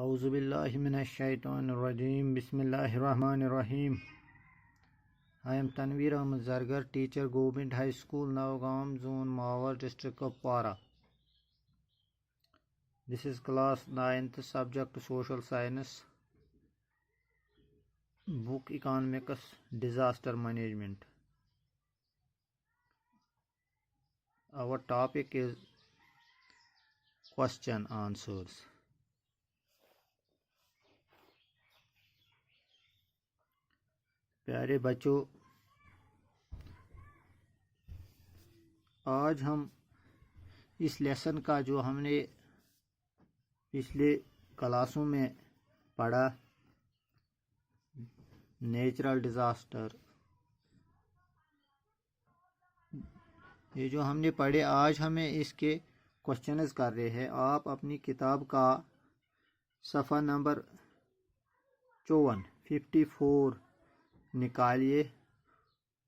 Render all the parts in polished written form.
اعوذ باللہ من الشیطان الرجیم بسم اللہ الرحمن الرحیم. I am Tanveer Ahmed Zargar, teacher, Government High School, Navagam, Zone Mawar, District of Para. This is class 9th, subject Social Science, book Economics, Disaster Management. Our topic is question answers. پیارے بچوں، آج ہم اس lesson کا جو ہم نے پچھلے کلاسوں میں پڑھا، نیچرل ڈیزاسٹر، یہ جو ہم نے پڑھے آج ہمیں اس کے کوشچنز کر رہے ہیں. آپ اپنی کتاب کا صفحہ نمبر 54 نکالیے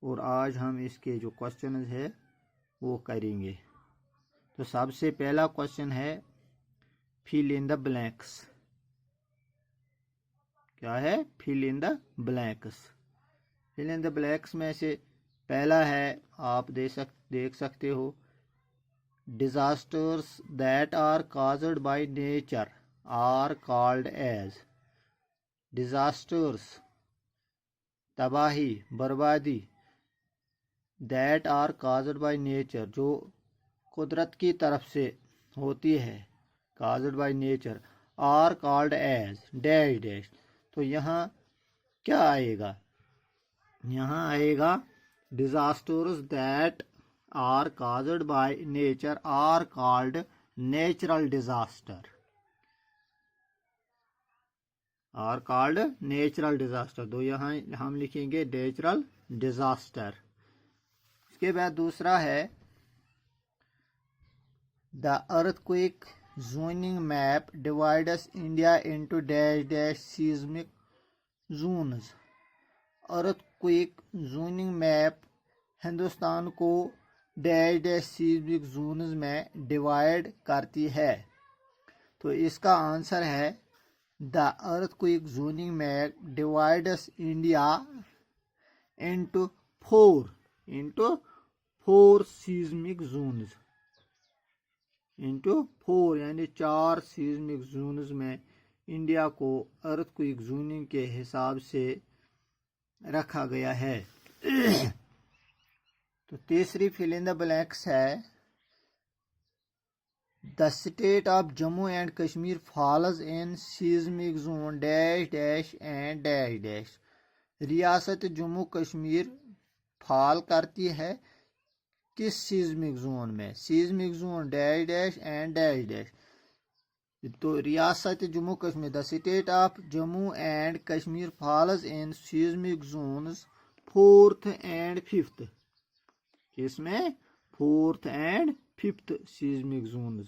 اور آج ہم اس کے جو کوشچنز ہے وہ کریں گے. تو سب سے پہلا کوشچن ہے فل ان دا بلینکس. کیا ہے؟ فل in the blanks. Full in the blanks میں سے پہلا ہے، آپ دیکھ سکتے ہو، disasters that are caused by nature are called as. Disasters, تباہی، بربادی، that are caused by nature, جو قدرت کی طرف سے ہوتی ہے، caused by nature, are called as dash dash. تو یہاں کیا آئے گا؟ یہاں آئے گا disasters that are caused by nature are called natural disaster. Are called natural disaster. تو یہاں ہم لکھیں گے نیچرل ڈیزاسٹر. اس کے بعد دوسرا ہے the earthquake zoning map divides India into dash dash seismic zones. Earthquake zoning map Hindustan کو ڈیش ڈیش سیزمک زونز میں ڈیوائڈ کرتی ہے. تو اس کا آنسر ہے The earthquake zoning map divides India into four seismic zones. یعنی 4 seismic zones میں India کو earthquake zoning کے حساب سے رکھا گیا ہے. تو تیسری fill in the blanks ہے The state of Jammu and Kashmir falls in seismic zone dash dash and dash dash. ریاست جموں کشمیر فال کرتی ہے کس سیزمک زون میں؟ Seismic zone dash dash and dash dash. تو ریاست Jammu Kashmir the state of Jammu and Kashmir falls in seismic zones 4th and 5th. کس میں؟ 4th and 5th سیزمک zones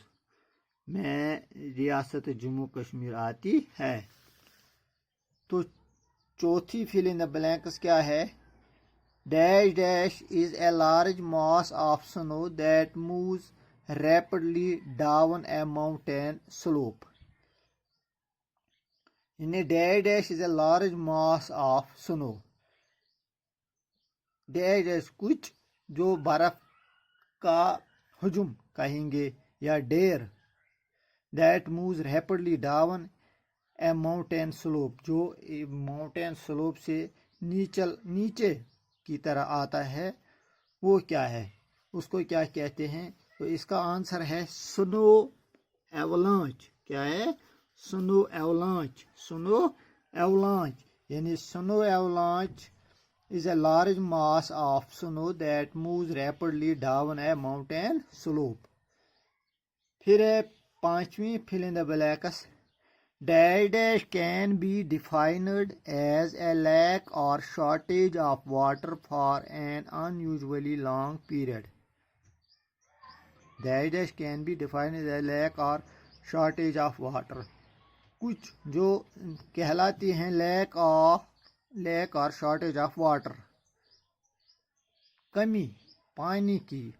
میں ریاست جموں کشمیر آتی ہے. تو چوتھی فل ان دا بلینکس کیا ہے؟ Dash dash is a large mass of snow that moves rapidly down a mountain slope. یعنی dash dash is a large mass of snow. Dash dash کچھ جو برف کا حجم کہیں گے یا ڈیر، that moves rapidly down a mountain slope, جو ماؤنٹین سلوپ سے نیچے کی طرح آتا ہے، وہ کیا ہے؟ اس کو کیا کہتے ہیں؟ تو اس کا آنسر ہے سنو ایولانچ. کیا ہے؟ سنو ایولانچ. سنو ایولانچ یعنی سنو ایولانچ is a large mass of snow that moves rapidly down a mountain slope. پھر ہے پانچویں fill in the blanks. Dash dash can be defined as a lack or shortage of water for an unusually long period. Dash dash can be defined as a lack or shortage of water. کچھ جو کہلاتی ہیں leak or shortage of water, کمی پانی کی،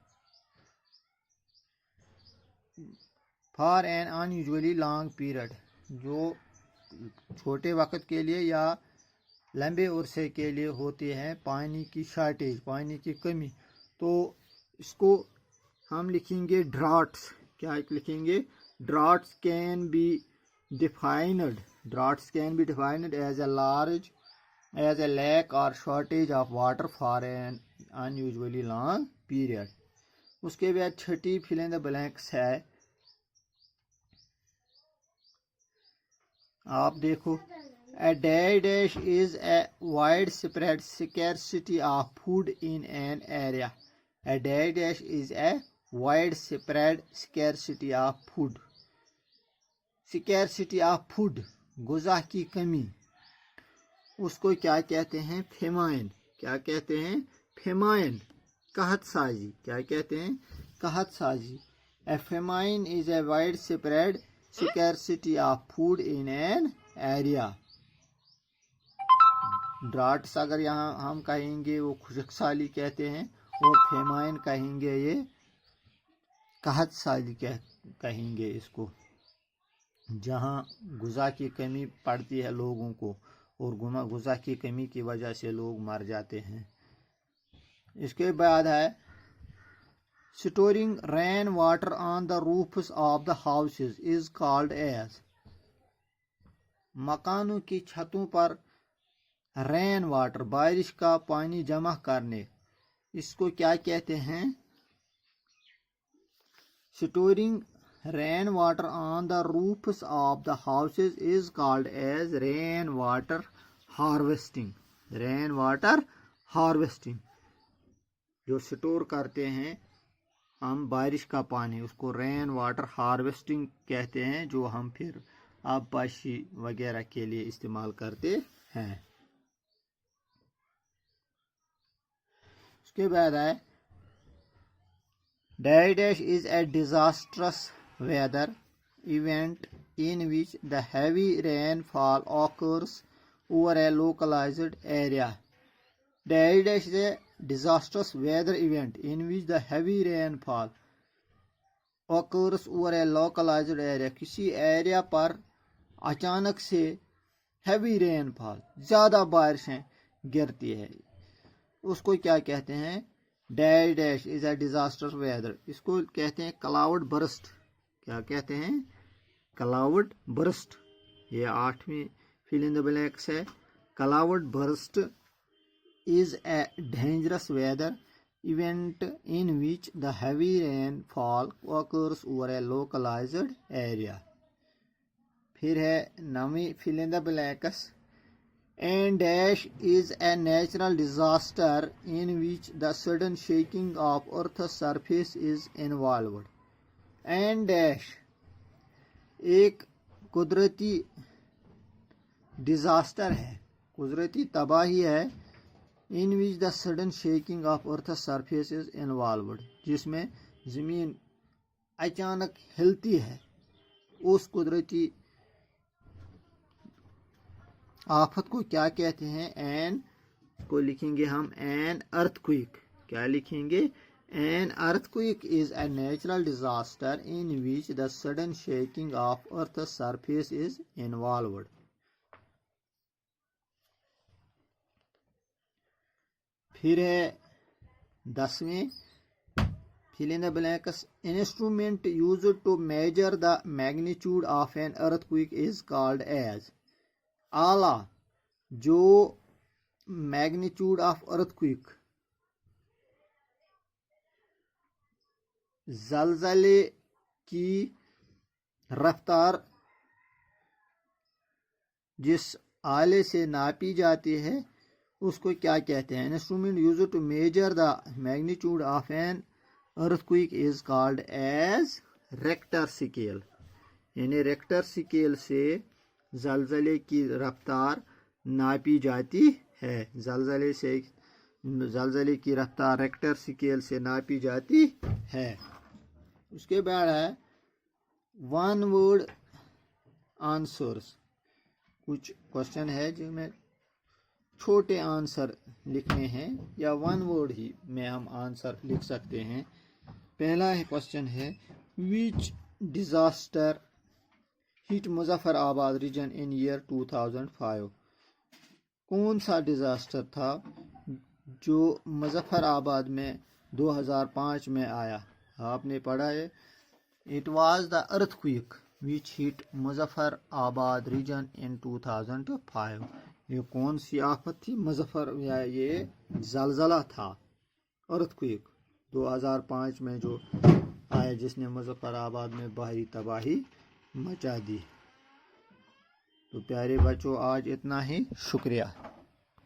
for an unusually long period, جو چھوٹے وقت کے لیے یا لمبے عرصے کے لیے ہوتی ہے پانی کی شارٹیج، پانی کی کمی، تو اس کو ہم لکھیں گے ڈراٹس. کیا لکھیں گے؟ Droughts can be defined as a lack or shortage of water for an unusually long period. اس کے بعد چھٹی فل ان دا بلینکس ہے. آپ دیکھو، a dash is a widespread scarcity of food in an area. A dash is a widespread scarcity of food. Scarcity of food، غذا کی کمی، اس کو کیا کہتے ہیں؟ فیمائن. کیا کہتے ہیں؟ فیمائن، قحط سازی. کیا کہتے ہیں؟ قحط سازی. A famine is a widespread scarcity of food in an area. Droughts اگر یہاں ہم کہیں گے وہ خشک سالی کہتے ہیں، اور فیمائن کہیں گے یہ قحط سالی کہیں گے اس کو، جہاں غذا کی کمی پڑتی ہے لوگوں کو اور غذا کی کمی کی وجہ سے لوگ مر جاتے ہیں. اس کے بعد ہے storing rain water on the roofs of the houses is called as. مکانوں کی چھتوں پر رین واٹر، بارش کا پانی جمع کرنے، اس کو کیا کہتے ہیں؟ Storing rain water on the roofs of the houses is called as rain water harvesting. Rain water harvesting, جو اسٹور کرتے ہیں ہم بارش کا پانی، اس کو رین واٹر ہارویسٹنگ کہتے ہیں، جو ہم پھر آب پاشی وغیرہ کے لیے استعمال کرتے ہیں. اس کے بعد ہے dash is a disastrous weather event in which the heavy rainfall occurs over a localized area. Dash is a disastrous weather event in which the heavy rainfall occurs over a localized area. کسی area پر اچانک سے heavy rainfall، زیادہ بارشیں گرتی ہے، اس کو کیا کہتے ہیں؟ Dash is a disastrous weather. اس کو کہتے ہیں کلاؤڈ برسٹ. کیا کہتے ہیں؟ Cloudburst. یہ 8ویں فل ان دا بلینکس ہے. Cloudburst is a dangerous weather event in which the heavy rainfall occurs over a localized area. پھر ہے 9ویں fill in the blanks. And dash is a natural disaster in which the sudden shaking of Earth's surface is involved. And dash ایک قدرتی disaster ہے، قدرتی تباہی ہے، in which the sudden shaking of Earth's surface is involved، جس میں زمین اچانک ہلتی ہے. اس قدرتی آفت کو کیا کہتے ہیں؟ کو لکھیں گے ہم an earthquake. کیا لکھیں گے؟ An earthquake is a natural disaster in which the sudden shaking of Earth's surface is involved. پھر ہے 10ویں fill in the blanks. Instrument used to measure the magnitude of an earthquake is called as. آلہ جو magnitude of earthquake, زلزلے کی رفتار جس آلے سے ناپی جاتی ہے اس کو کیا کہتے ہیں؟ Instrument used to measure the magnitude of an earthquake is called as Richter scale. یعنی ریکٹر اسکیل سے زلزلے کی رفتار ناپی جاتی ہے. زلزلے کی رفتار ریکٹر اسکیل سے ناپی جاتی ہے. اس کے بعد ہے ون ورڈ آنسرس. کچھ کوشچن ہے جن میں چھوٹے آنسر لکھنے ہیں یا ون ورڈ ہی میں ہم آنسر لکھ سکتے ہیں. پہلا کوشچن ہے وچ ڈیزاسٹر hit مظفر آباد ریجن in year 2005 کون سا ڈیزاسٹر تھا جو مظفر آباد میں 2005 میں آیا؟ آپ نے پڑھا ہے It was the earthquake which hit Muzaffar آباد ریجن in 2005 یہ کون سی آفت تھی؟ مظفر یا یہ زلزلہ تھا earthquake 2005 میں جو آیا جس نے مظفر آباد میں بھاری تباہی مچا دی۔ تو پیارے بچوں آج اتنا ہی، شکریہ۔